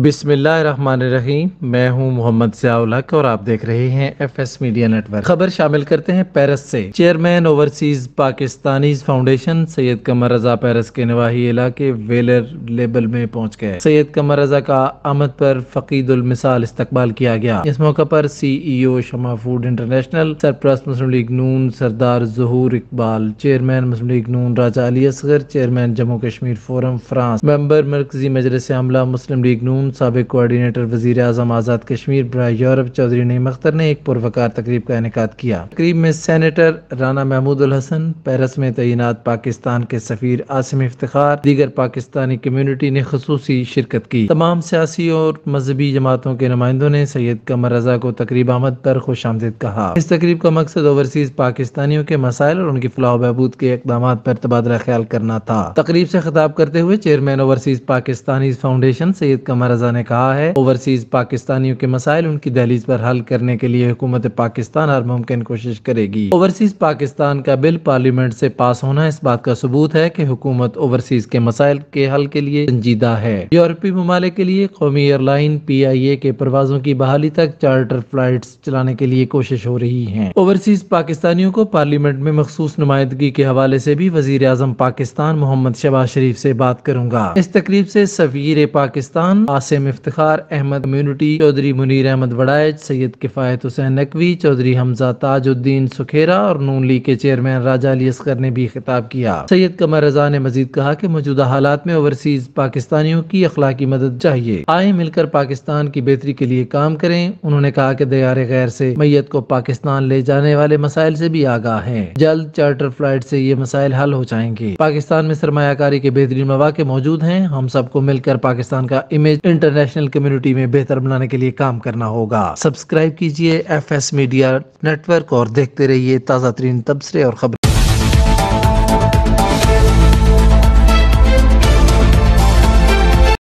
بسم اللہ الرحمن الرحیم۔ میں ہوں محمد ضیاء الحق اور آپ دیکھ رہے ہیں F S media network. خبر شامل کرتے ہیں پیرس سے۔ Chairman overseas Pakistanis foundation Syed Qamar Raza Paris کے نواحی علاقے ویلر لیبل میں پہنچ گئے۔ سید قمر رضا کا آمد پر فقید المثال استقبال کیا گیا۔ اس موقع پر سی ای او شمع فوڈ انٹرنیشنل، سرپرست مسلم لیگ نون سردار ظہور اقبال، چیئرمین مسلم لیگ نون Raja Ali Asghar, chairman Jammu Kashmir forum France, member مرکزی مجلس عاملہ مسلم لیگ نون، سابق کوآرڈینیٹر وزیر اعظم آزاد کشمیر برائے یورپ چودھری نعیم اختر نے ایک پروقار تقریب کا انعقاد کیا۔ تقریب میں سینیٹر رانا محمود الحسن، پیرس میں تعینات پاکستان کے سفیر عاصم افتخار، دیگر پاکستانی کمیونٹی نے خصوصی شرکت کی۔ تمام سیاسی اور مذہبی جماعتوں کے نمائندوں نے سید قمر رضا کو تقریب آمد پر خوش آمدید کہا۔ اس تقریب کا مقصد اوورسیز پاکستانیوں کے مسائل اور ان کی فلاح و بہبود کے اقدامات پر تبادلہ خیال کرنا تھا۔ تقریب سے خطاب کرتے ہوئے chairman overseas Pakistanis foundation Syed Qamar رضا نے کہا ہے، اوورسیز پاکستانیوں کے مسائل ان کی دہلیز پر حل کرنے کے لیے حکومت پاکستان ہر ممکن کوشش کرے گی۔ اوورسیز پاکستان کا بل پارلیمنٹ سے پاس ہونا اس بات کا ثبوت ہے کہ حکومت اوورسیز کے مسائل کے حل کے لیے سنجیدہ ہے۔ یورپی ممالک کے لیے قومی ایئر لائن پی آئی اے کے پروازوں کی بحالی تک چارٹر فلائٹس چلانے کے لیے کوشش ہو رہی ہے۔ اوورسیز پاکستانیوں کو پارلیمنٹ میں مخصوص نمائندگی کے حوالے سے بھی وزیر اعظم پاکستان محمد شہباز شریف سے بات کروں گا۔ اس تقریب سے سفیر پاکستان عاصم افتخار، احمد کمیونٹی چودھری منیر احمد وڑائچ، سید کفایت حسین نقوی، چودھری حمزہ تاج الدین سکھیرا اور نون لیگ کے چیئرمین راجہ علی اصغر نے بھی خطاب کیا۔ سید قمر رضا نے مزید کہا کہ موجودہ حالات میں اوورسیز پاکستانیوں کی اخلاقی مدد چاہیے۔ آئیں مل کر پاکستان کی بہتری کے لیے کام کریں۔ انہوں نے کہا کہ دیار غیر سے میت کو پاکستان لے جانے والے مسائل سے بھی آگاہ ہیں۔ جلد چارٹر فلائٹ سے یہ مسائل حل ہو جائیں گے۔ پاکستان میں سرمایہ کاری کے بہترین مواقع موجود ہیں۔ ہم سب کو مل کر پاکستان کا امیج انٹرنیشنل کمیونٹی میں بہتر بنانے کے لیے کام کرنا ہوگا۔ سبسکرائب کیجئے F S media network اور دیکھتے رہیے تازہ ترین تبصرے اور خبریں۔